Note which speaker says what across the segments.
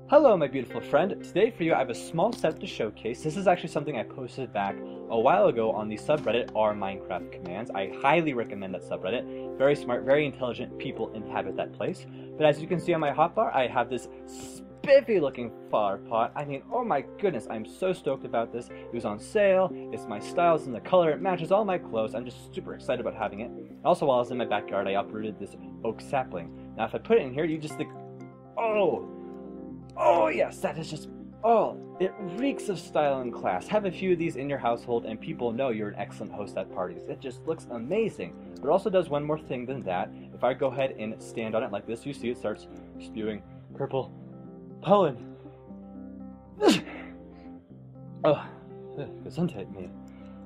Speaker 1: Hello my beautiful friend, today for you I have a small set to showcase. This is actually something I posted back a while ago on the subreddit r Minecraft commands. I highly recommend that subreddit. Very smart, very intelligent people inhabit that place. But as you can see on my hotbar, I have this spiffy looking flower pot. I mean, oh my goodness, I'm so stoked about this. It was on sale, it's my style, it's in the color, it matches all my clothes. I'm just super excited about having it. And also while I was in my backyard, I uprooted this oak sapling. Now if I put it in here, you just think, oh yes, that is just, it reeks of style and class. Have a few of these in your household and people know you're an excellent host at parties. It just looks amazing. But it also does one more thing than that. If I go ahead and stand on it like this, you see it starts spewing purple pollen. Oh, gesundheit me.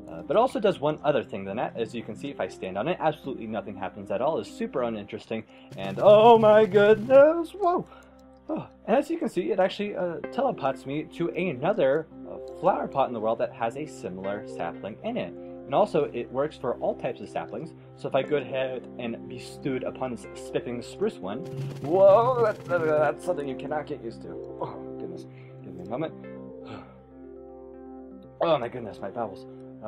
Speaker 1: But it also does one other thing than that. As you can see, if I stand on it, absolutely nothing happens at all. It's super uninteresting. And oh my goodness, whoa. Oh, and as you can see, it actually teleports me to another flower pot in the world that has a similar sapling in it. And also, it works for all types of saplings. So if I go ahead and be stood upon this spiffing spruce one, whoa, that's something you cannot get used to. Oh, goodness. Give me a moment. Oh my goodness, my bowels.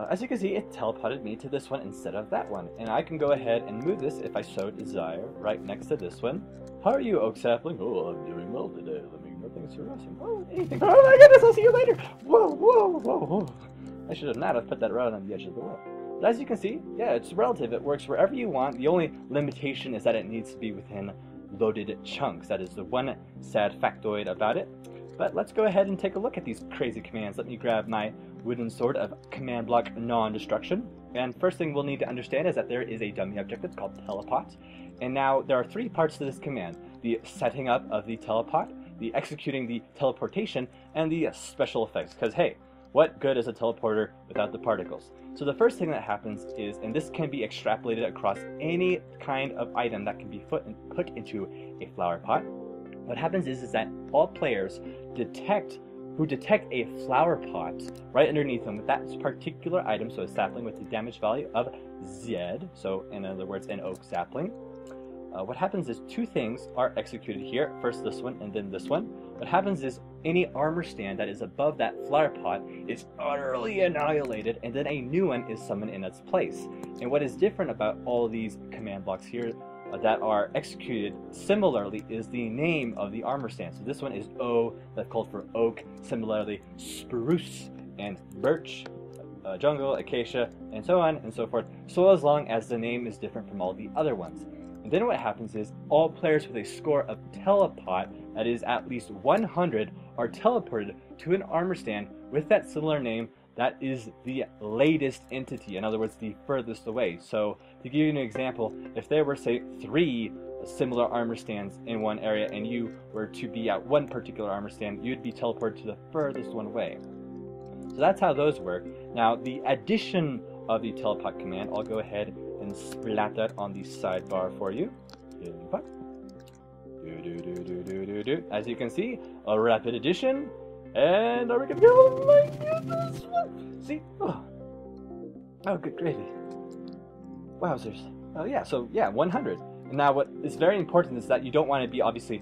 Speaker 1: As you can see, it teleported me to this one instead of that one. And I can go ahead and move this if I so desire, right next to this one. How are you, oak sapling? Oh, I'm doing well today. Let me know things are awesome. Oh, anything. Oh my goodness, I'll see you later. Whoa, whoa, whoa, whoa. I should have not have put that right on the edge of the wall. But as you can see, yeah, it's relative. It works wherever you want. The only limitation is that it needs to be within loaded chunks. That is the one sad factoid about it. But let's go ahead and take a look at these crazy commands. Let me grab my wooden sword of command block non-destruction. And first thing we'll need to understand is that there is a dummy objective called telepot. And now there are three parts to this command: the setting up of the telepot, the executing the teleportation, and the special effects. Because hey, what good is a teleporter without the particles? So the first thing that happens is, and this can be extrapolated across any kind of item that can be put into a flower pot, what happens is that all players who detect a flower pot right underneath them with that particular item, so a sapling with the damage value of Z, so in other words, an oak sapling. What happens is two things are executed here, first this one and then this one. What happens is any armor stand that is above that flower pot is utterly annihilated, and then a new one is summoned in its place. And what is different about all these command blocks here that are executed similarly is the name of the armor stand. So this one is O, that's called for oak, similarly spruce and birch, jungle, acacia, and so on and so forth, so as long as the name is different from all the other ones. And then what happens is all players with a score of telepot that is at least 100 are teleported to an armor stand with that similar name that is the latest entity, in other words, the furthest away. So to give you an example, if there were, say, 3 similar armor stands in one area and you were to be at one particular armor stand, you'd be teleported to the furthest one away. So that's how those work. Now, the addition of the telepot command, I'll go ahead and splat that on the sidebar for you. As you can see, a rapid addition, and are we gonna go? Oh my goodness! See? Oh, good gravy. Wowzers. Oh yeah, so yeah, 100. And now what is very important is that you don't want to be obviously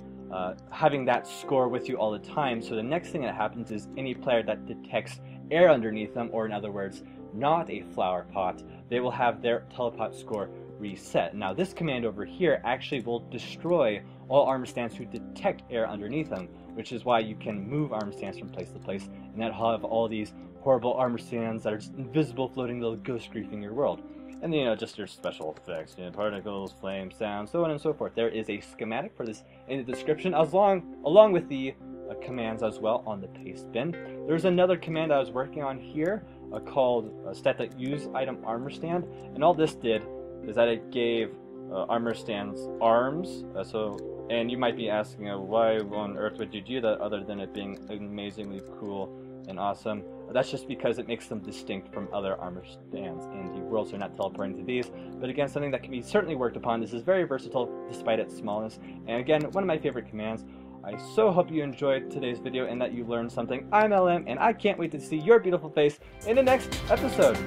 Speaker 1: having that score with you all the time. So the next thing that happens is any player that detects air underneath them, or in other words, not a flower pot, they will have their telepot score reset. Now this command over here actually will destroy all armor stands who detect air underneath them, which is why you can move armor stands from place to place, and that have all these horrible armor stands that are just invisible, floating little ghost griefing your world. And then, you know, just your special effects, you know, particles, flame, sound, so on and so forth. There is a schematic for this in the description, along with the commands as well on the paste bin. There's another command I was working on here called stat.use item armor stand, and all this did is that it gave armor stands arms. And you might be asking, why on earth would you do that other than it being amazingly cool and awesome? That's just because it makes them distinct from other armor stands in the world, so you're not teleporting to these. But again, something that can be certainly worked upon. This is very versatile despite its smallness. And again, one of my favorite commands. I so hope you enjoyed today's video and that you learned something. I'm LM, and I can't wait to see your beautiful face in the next episode.